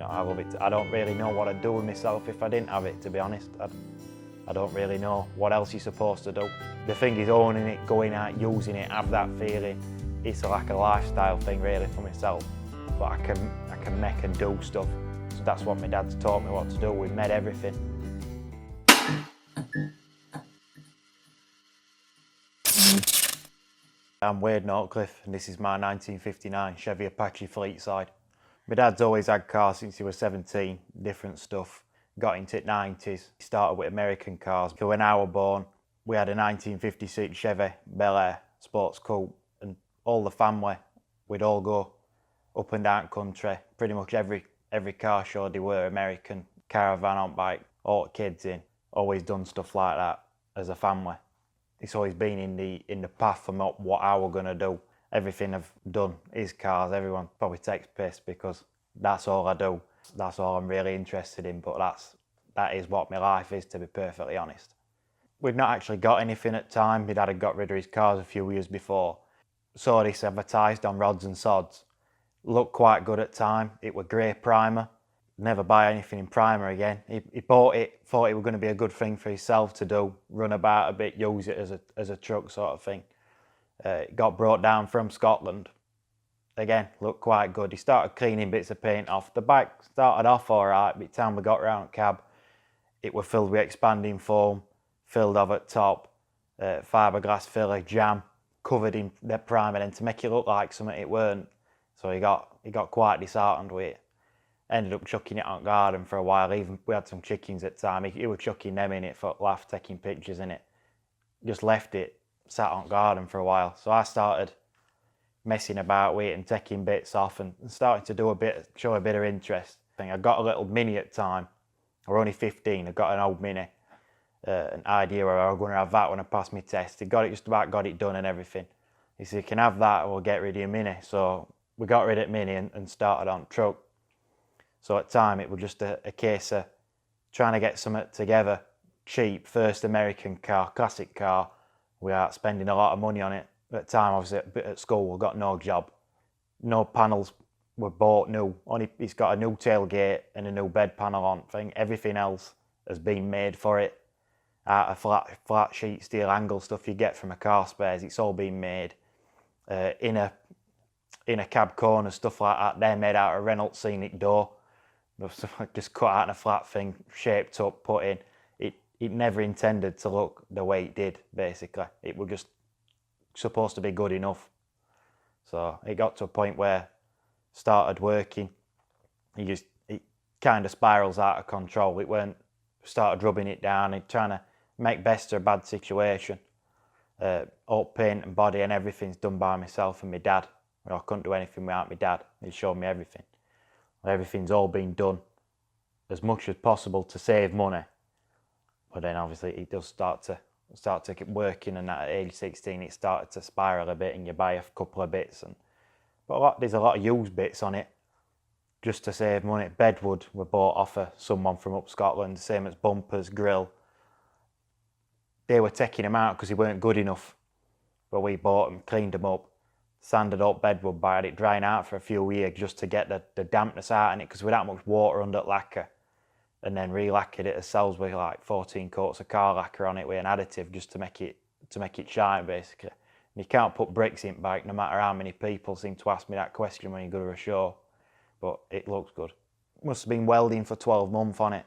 You know, I love it. I don't really know what I'd do with myself if I didn't have it, to be honest. I don't really know what else you're supposed to do. The thing is owning it, going out, using it, have that feeling. It's like a lifestyle thing really for myself. But I can make and do stuff. So that's what my dad's taught me what to do. We've made everything. I'm Wade Nortcliffe and this is my 1959 Chevy Apache Fleetside. My dad's always had cars since he was 17, different stuff. Got into it 90s. He started with American cars. So when I was born, we had a 1956 Chevy Bel Air sports coupe, and all the family, we'd all go up and down country. Pretty much every car show they were American, caravan on bike, all the kids in. Always done stuff like that as a family. It's always been in the path for what I was gonna do. Everything I've done is cars. Everyone probably takes piss because that's all I do. That's all I'm really interested in, but that is what my life is, to be perfectly honest. We'd not actually got anything at the time. My dad had got rid of his cars a few years before. Saw this advertised on Rods and Sods. Looked quite good at the time. It was grey primer. Never buy anything in primer again. He bought it, thought it was going to be a good thing for himself to do, run about a bit, use it as a truck sort of thing. It got brought down from Scotland. Again, looked quite good. He started cleaning bits of paint off. The bike started off all right, but by the time we got round cab, it was filled with expanding foam, filled off at top, fiberglass filler, jam, covered in the primer, and to make it look like something it weren't. So he got quite disheartened with it. Ended up chucking it on garden for a while. Even we had some chickens at the time. He was chucking them in it for laugh, taking pictures in it. Just left it, sat on garden for a while. So I started messing about with it and taking bits off and starting to show a bit of interest. I got a little Mini at the time. I was only 15. I got an old Mini. An idea where I was going to have that when I passed my test. He just about got it done and everything. He said, "You can have that, or we'll get rid of your Mini." So we got rid of Mini and started on truck. So at the time, it was just a case of trying to get something together, cheap, first American car, classic car, without spending a lot of money on it. At the time, I was at school, I got no job. No panels were bought new. It's got a new tailgate and a new bed panel on thing. Everything else has been made for it. Out of flat sheet steel angle stuff you get from a car spares, it's all been made. In a cab corner, stuff like that, they're made out of Reynolds scenic door. Just cut out in a flat thing, shaped up, put in. It never intended to look the way it did, basically. It was just supposed to be good enough. So it got to a point where started working. It kind of spirals out of control. It weren't, started rubbing it down and trying to make best of a bad situation. All paint and body and everything's done by myself and my dad. I couldn't do anything without my dad. He showed me everything. Everything's all been done as much as possible to save money. But then obviously it does start to keep working, and at age 16 it started to spiral a bit and you buy a couple of bits. But there's a lot of used bits on it just to save money. Bedwood were bought off of someone from up Scotland, same as bumpers, grill. They were taking them out because they weren't good enough. But we bought them, cleaned them up, sanded up bedwood by it drying out for a few years just to get the dampness out in it, because we had that much water under the lacquer, and then re-lacquered it ourselves with like 14 coats of car lacquer on it with an additive just to make it shine, basically. And you can't put bricks in bike, no matter how many people seem to ask me that question when you go to a show. But it looks good. Must have been welding for 12 months on it,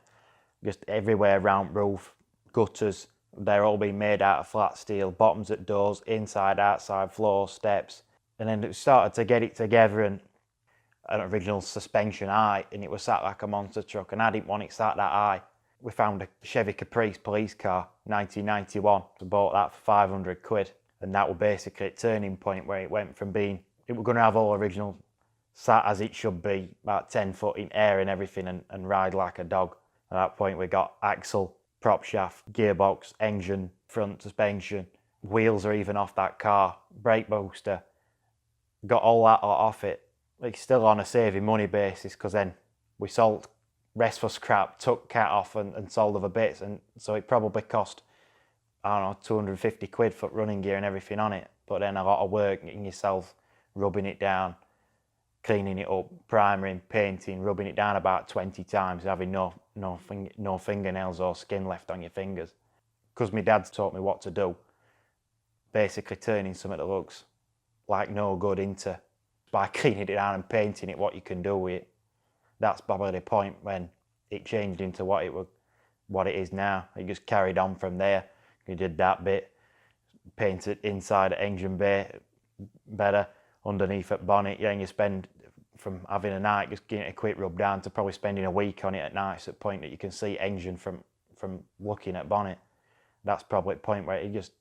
just everywhere, round roof, gutters. They're all being made out of flat steel, bottoms at doors, inside, outside, floors, steps. And then it started to get it together, and an original suspension high, and it was sat like a monster truck, and I didn't want it sat that high. We found a Chevy Caprice police car, 1991. We bought that for 500 quid, and that was basically a turning point where it went from being, it was going to have all original sat as it should be, about 10 foot in air and everything, and ride like a dog. At that point we got axle, prop shaft, gearbox, engine, front suspension, wheels are even off that car, brake booster. Got all that off it. It's still on a saving money basis, because then we sold rest for scrap, took cat off and sold other bits, and so it probably cost, I don't know, 250 quid for running gear and everything on it. But then a lot of work getting yourself, rubbing it down, cleaning it up, priming, painting, rubbing it down about 20 times, having no fingernails or skin left on your fingers. Because my dad's taught me what to do, basically turning something that looks like no good into, by cleaning it down and painting it, what you can do with it. That's probably the point when it changed into what it is now. It just carried on from there. You did that bit, painted inside the engine bay better, underneath at bonnet. Yeah, and you spend from having a night just getting a quick rub down to probably spending a week on it at night, to the point that you can see engine from looking at bonnet. That's probably the point where it just,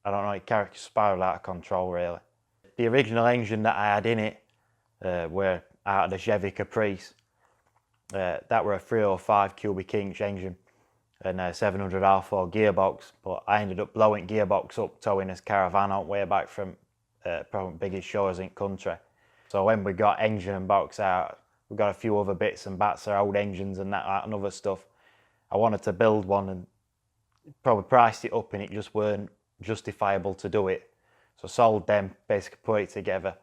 I don't know, it spiraled out of control really. The original engine that I had in it were out of the Chevy Caprice. That were a 305 cubic inch engine and a 700 R4 gearbox, but I ended up blowing gearbox up towing his caravan out way back from probably the biggest shores in country. So when we got engine and box out, we got a few other bits and bats, our old engines and that and other stuff. I wanted to build one and probably priced it up and it just weren't justifiable to do it. So sold them, basically put it together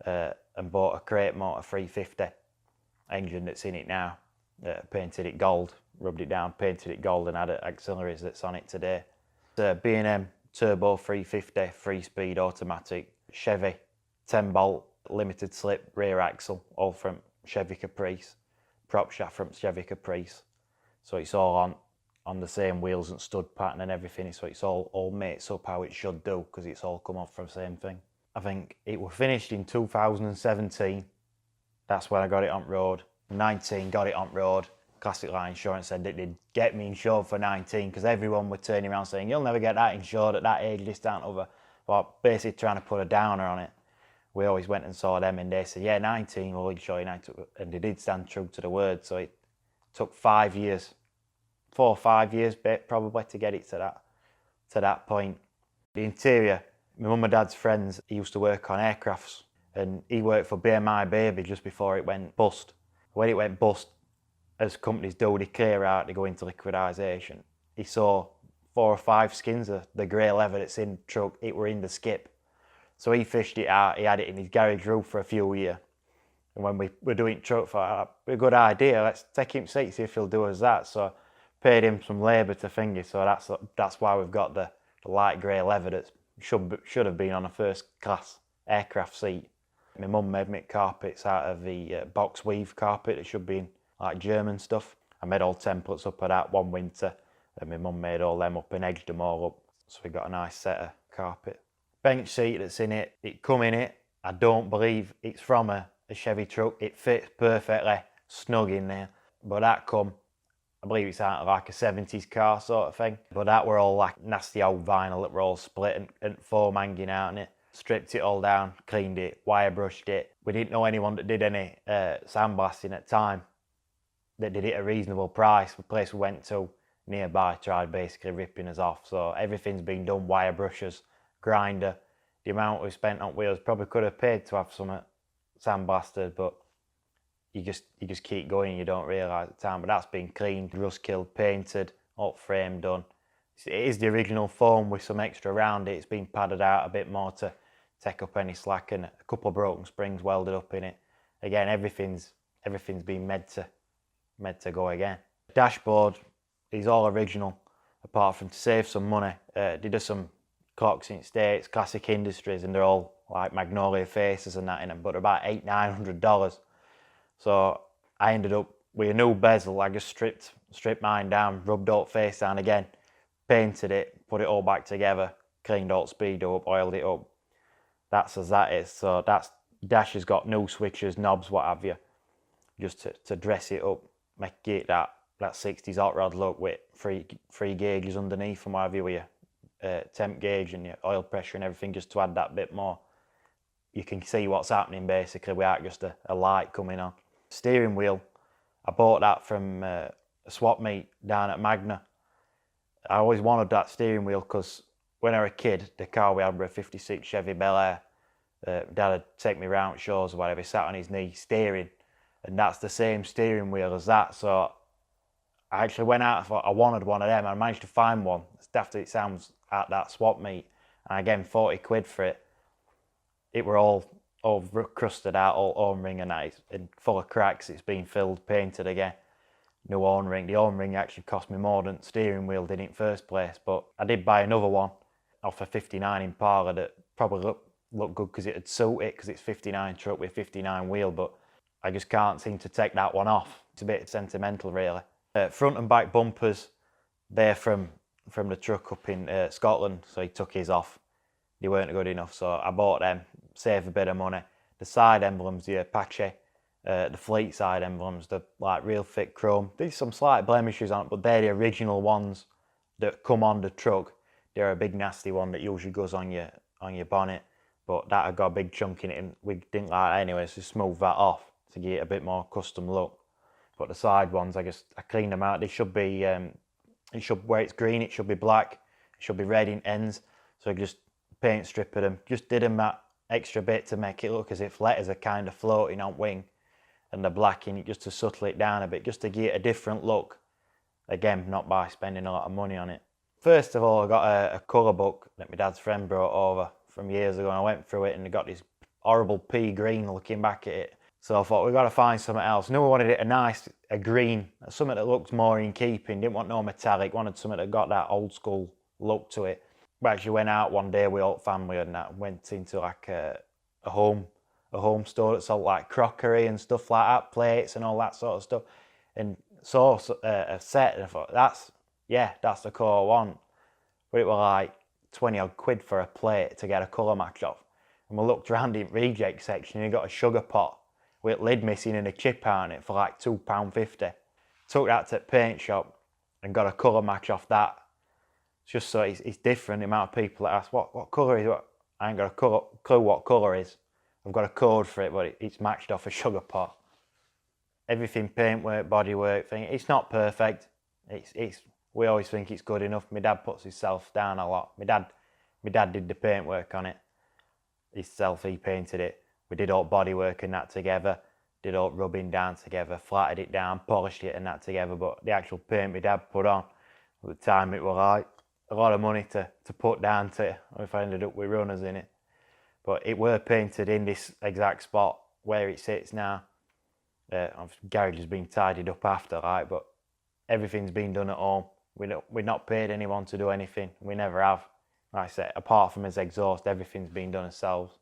and bought a crate motor 350 engine that's in it now. Painted it gold, rubbed it down, painted it gold and added auxiliaries that's on it today. It's a B&M Turbo 350 3-speed automatic Chevy 10-bolt limited slip rear axle, all from Chevy Caprice, prop shaft from Chevy Caprice. So it's all on the same wheels and stud pattern and everything, so it's all mates up how it should do, because it's all come off from the same thing. I think it was finished in 2017. That's when I got it on road. 19 got it on road. Classic Line Insurance said that they'd get me insured for 19, because everyone were turning around saying, you'll never get that insured at that age, this, that and other. But basically trying to put a downer on it. We always went and saw them and they said, yeah, 19, we'll insure you 19. And they did stand true to the word. So it took 5 years, 4 or 5 years probably to get it to that point. The interior, my mum and dad's friends, he used to work on aircrafts, and he worked for BMI Baby just before it went bust. When it went bust, as companies do, they clear out, they go into liquidisation. He saw 4 or 5 skins of the grey leather that's in the truck, it were in the skip. So he fished it out, he had it in his garage roof for a few years. And when we were doing truck, thought, a good idea, let's take him to see if he'll do us that. So paid him some labour to finger, so that's why we've got the light grey leather that should have been on a first class aircraft seat. My mum made me carpets out of the box weave carpet that should be in like German stuff. I made all templates up of that one winter, and my mum made all them up and edged them all up. So we got a nice set of carpet. Bench seat that's in it, it come in it. I don't believe it's from a Chevy truck. It fits perfectly snug in there. But that come, I believe it's out of like a 70s car sort of thing. But that were all like nasty old vinyl that were all split and foam hanging out in it. Stripped it all down, cleaned it, wire brushed it. We didn't know anyone that did any sandblasting at the time that did it at a reasonable price. The place we went to nearby tried basically ripping us off. So everything's been done, wire brushes, grinder. The amount we spent on wheels, probably could have paid to have some sandblasted, but you just keep going, you don't realise at the time. But that's been cleaned, rust killed, painted, up frame done. It is the original foam with some extra around it. It's been padded out a bit more to take up any slack, and a couple of broken springs welded up in it. Again, everything's been made to go again. The dashboard is all original, apart from to save some money. They do some clocks in States, Classic Industries, and they're all like magnolia faces and that in them, but they're about $800-900. So I ended up with a new bezel. I just stripped mine down, rubbed old face down again, painted it, put it all back together, cleaned all speed up, oiled it up. That's as that is. So that's dash has got new switches, knobs, what have you, just to dress it up, make it that 60s hot rod look with three gauges underneath and what have you, with your temp gauge and your oil pressure and everything, just to add that bit more. You can see what's happening basically without just a light coming on. Steering wheel, I bought that from a swap meet down at Magna. I always wanted that steering wheel because when I was a kid, the car we had was a 56 Chevy Bel Air. Dad would take me round shows or whatever, he sat on his knee steering, and that's the same steering wheel as that. So I actually went out and thought I wanted one of them. I managed to find one, as daft as it sounds, at that swap meet, and again 40 quid for it. It were all all crusted out, all horn ring and that, and full of cracks. It's been filled, painted again. New horn ring. The horn ring actually cost me more than the steering wheel did in first place, but I did buy another one off a 59 Impala that probably looked good because it'd suit it, because it's 59 truck with 59 wheel, but I just can't seem to take that one off. It's a bit sentimental, really. Front and back bumpers, they're from the truck up in Scotland, so he took his off. They weren't good enough, so I bought them, save a bit of money. The side emblems, the Apache, the Fleetside emblems, the like real thick chrome. There's some slight blemishes on it, but they're the original ones that come on the truck. They're a big nasty one that usually goes on your bonnet, but that had got a big chunk in it, and we didn't like that anyway, so smooth that off to give it a bit more custom look. But the side ones, I cleaned them out. They should be, where it's green, it should be black. It should be red in ends. So I just paint stripped them. Just did them that extra bit to make it look as if letters are kind of floating on wing, and the black in it just to subtle it down a bit, just to give it a different look. Again, not by spending a lot of money on it. First of all, I got a colour book that my dad's friend brought over from years ago, and I went through it and I got this horrible pea green looking back at it. So I thought, we've got to find something else. Knew I wanted it a green, something that looked more in keeping. Didn't want no metallic, wanted something that got that old school look to it. We actually went out one day with all family and that, went into like a home store that sold like crockery and stuff like that, plates and all that sort of stuff, and saw a set, and I thought, that's the colour I want. But it was like 20 odd quid for a plate to get a colour match off. And we looked around in reject section and you got a sugar pot with lid missing and a chip on it for like £2.50. Took that to the paint shop and got a colour match off that. Just so it's different, the amount of people that ask, what colour is it? I ain't got a clue what colour is. I've got a code for it, but it's matched off a sugar pot. Everything, paintwork, bodywork, thing. It's not perfect. We always think it's good enough. My dad puts himself down a lot. My dad did the paintwork on it. He painted it. We did all bodywork and that together. Did all rubbing down together, flatted it down, polished it and that together. But the actual paint my dad put on, at the time it was like a lot of money to put down to it, if I ended up with runners in it. But it were painted in this exact spot where it sits now. Garage has been tidied up after, right? But everything's been done at home. We've not paid anyone to do anything. We never have. Like I said, apart from his exhaust, everything's been done ourselves.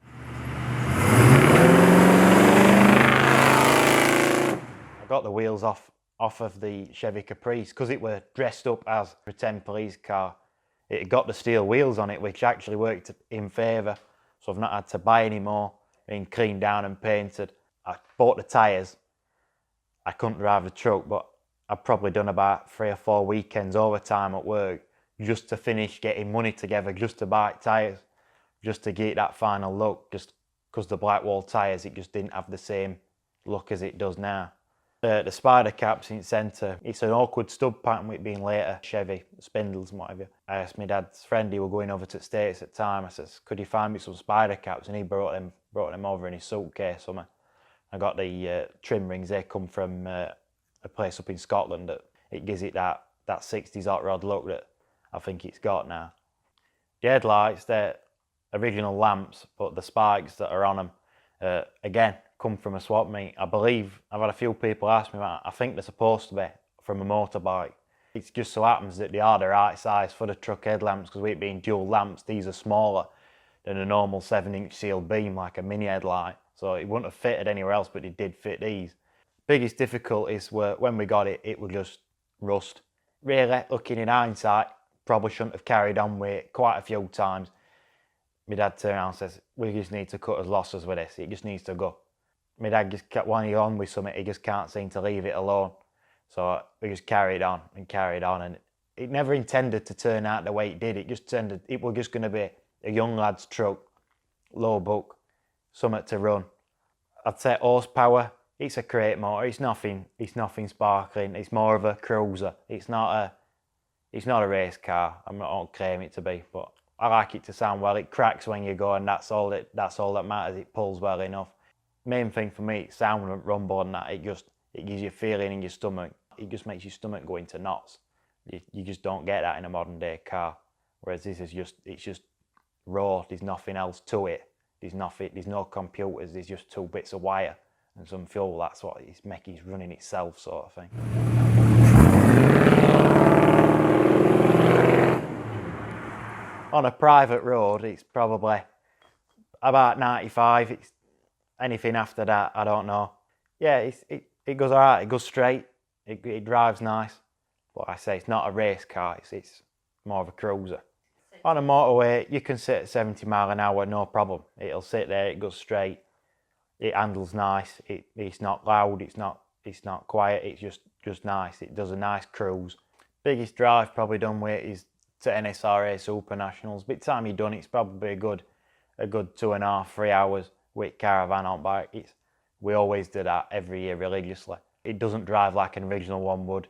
I got the wheels off of the Chevy Caprice because it were dressed up as a pretend police car. It got the steel wheels on it, which actually worked in favour. So I've not had to buy any more. Been cleaned down and painted. I bought the tyres. I couldn't drive the truck, but I've probably done about 3 or 4 weekends overtime at work just to finish getting money together, just to buy tyres, just to get that final look, just because the Blackwall tyres, it just didn't have the same look as it does now. The spider caps in centre, it's an awkward stub pattern with it being later Chevy, spindles and whatever. I asked my dad's friend, he was going over to the States at the time, I says, could you find me some spider caps? And he brought them over in his suitcase. I got the trim rings, they come from a place up in Scotland that it gives it that 60s hot rod look that I think it's got now. The headlights, they're original lamps, but the spikes that are on them, again, come from a swap meet. I believe, I've had a few people ask me about it. I think they're supposed to be from a motorbike. It just so happens that they are the right size for the truck headlamps, because with it being dual lamps, these are smaller than a normal 7-inch sealed beam, like a mini headlight. So it wouldn't have fitted anywhere else, but it did fit these. Biggest difficulties were when we got it, it was just rust. Really, looking in hindsight, probably shouldn't have carried on with it quite a few times. My dad turned around and says, we just need to cut his losses with this, it just needs to go. My dad just kept, when he's on with something, he just can't seem to leave it alone. So we just carried on, and it never intended to turn out the way it did. It was just going to be a young lad's truck, low buck, something to run. I'd say horsepower, it's a crate motor, it's nothing sparkling, it's more of a cruiser. It's not a race car, I don't claim it to be, but I like it to sound well. It cracks when you go, and that's all that matters, it pulls well enough. Main thing for me, it's sound and rumble and that, it gives you a feeling in your stomach. It just makes your stomach go into knots. You just don't get that in a modern day car. Whereas this is it's just raw, there's nothing else to it. There's nothing, there's no computers, there's just 2 bits of wire and some fuel. That's what it's making, it's running itself, sort of thing. On a private road, it's probably about 95. It's anything after that, I don't know. Yeah, it goes alright, it goes straight, it drives nice. But I say it's not a race car, it's more of a cruiser. On a motorway, you can sit at 70 mile an hour, no problem. It'll sit there, it goes straight, it handles nice, it's not loud, it's not quiet, it's just nice. It does a nice cruise. Biggest drive probably done with it is to NSRA Super Nationals. By the time you've done it, it's probably a good 2.5, 3 hours with caravan on bike. We always do that every year religiously. It doesn't drive like an original one would.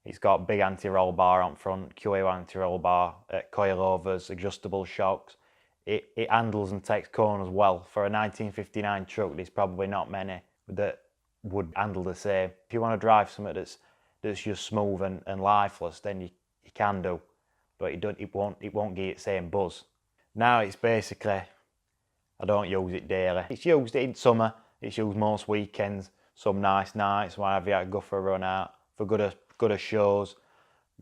It's got big anti-roll bar on front, QA anti-roll bar, coilovers, adjustable shocks. It handles and takes corners well. For a 1959 truck, there's probably not many that would handle the same. If you want to drive something that's just smooth and lifeless, then you can do, but it won't give you the same buzz. Now it's basically, I don't use it daily. It's used in summer, it's used most weekends, some nice nights, whenever I go for a run out, for good shows,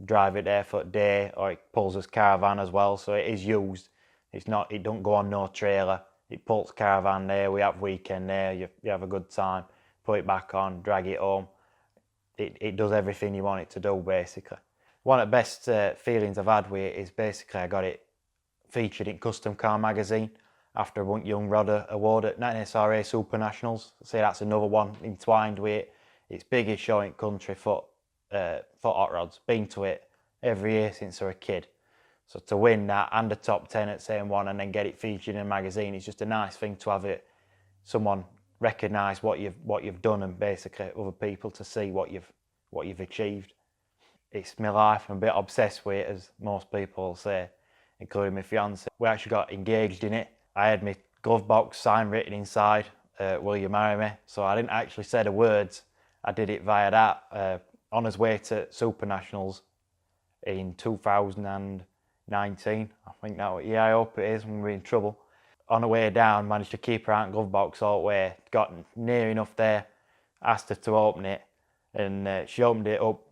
drive it there for a day, or it pulls as caravan as well, so it is used. It don't go on no trailer, it pulls caravan there, we have weekend there, you have a good time, put it back on, drag it home. It does everything you want it to do, basically. One of the best feelings I've had with it is basically I got it featured in Custom Car magazine after I won Young Rodder Award at NSRA Super Nationals. So that's another one entwined with it. It's biggest show in country for hot rods. Been to it every year since I was a kid. So to win that and the top 10 at same one and then get it featured in a magazine, it's just a nice thing to have it. Someone recognise what you've done and basically other people to see what you've achieved. It's my life. I'm a bit obsessed with it, as most people will say, including my fiancé. We actually got engaged in it. I had my glove box sign written inside, "Will you marry me?" So I didn't actually say the words. I did it via that. On his way to Super Nationals in 2019, I think that was, yeah, I hope it is when we're in trouble. On the way down, managed to keep her out glove box all the way, got near enough there, asked her to open it, and she opened it up,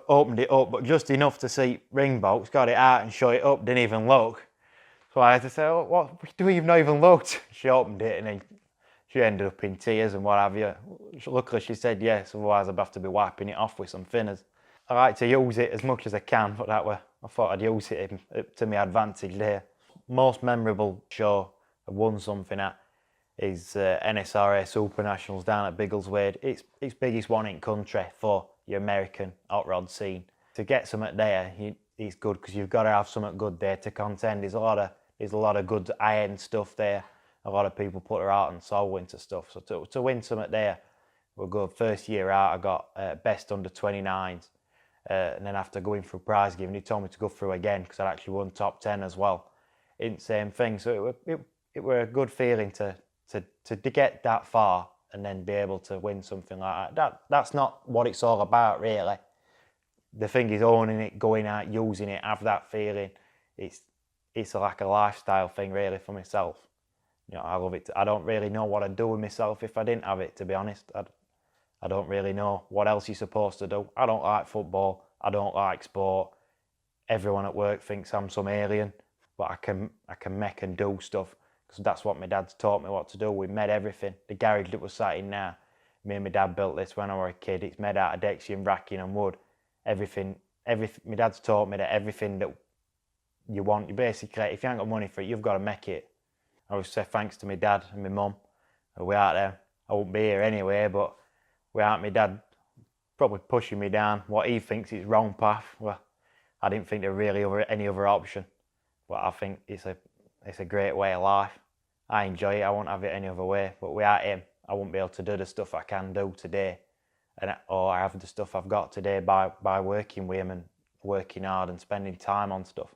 opened it up, but just enough to see ring box, got it out and shut it up, didn't even look. So I had to say, "Oh, what, do you've not even looked?" She opened it and then she ended up in tears and what have you. Luckily she said yes, otherwise I'd have to be wiping it off with some thinners. I like to use it as much as I can, but I thought I'd use it to my advantage there. Most memorable show I've won something at is NSRA Super Nationals down at Biggleswade. It's biggest one in country for your American hot rod scene. To get something there, it's good because you've got to have something good there to contend. There's a lot of good high-end stuff there. A lot of people put their heart and soul into stuff. So to win something there, we're good. First year out, I got best under 29s. And then after going through prize giving, he told me to go through again because I'd actually won top 10 as well. In the same thing. So it were a good feeling to get that far and then be able to win something like that. That's not what it's all about, really. The thing is owning it, going out, using it, have that feeling. It's like a lifestyle thing, really, for myself. You know, I love it. I don't really know what I'd do with myself if I didn't have it, to be honest. I don't really know what else you're supposed to do. I don't like football. I don't like sport. Everyone at work thinks I'm some alien, but I can make and do stuff because that's what my dad's taught me what to do. We made everything. The garage that we're sat in now, me and my dad built this when I was a kid. It's made out of Dexian, racking and wood. Everything. My dad's taught me that everything that you want, you basically, if you ain't got money for it, you've got to make it. I always say thanks to my dad and my mum. We out there. I wouldn't be here anyway, but without my dad probably pushing me down what he thinks is wrong path. Well, I didn't think there really any other option. But I think it's a great way of life. I enjoy it. I won't have it any other way. But without him, I wouldn't be able to do the stuff I can do today, or I have the stuff I've got today by working with him and working hard and spending time on stuff.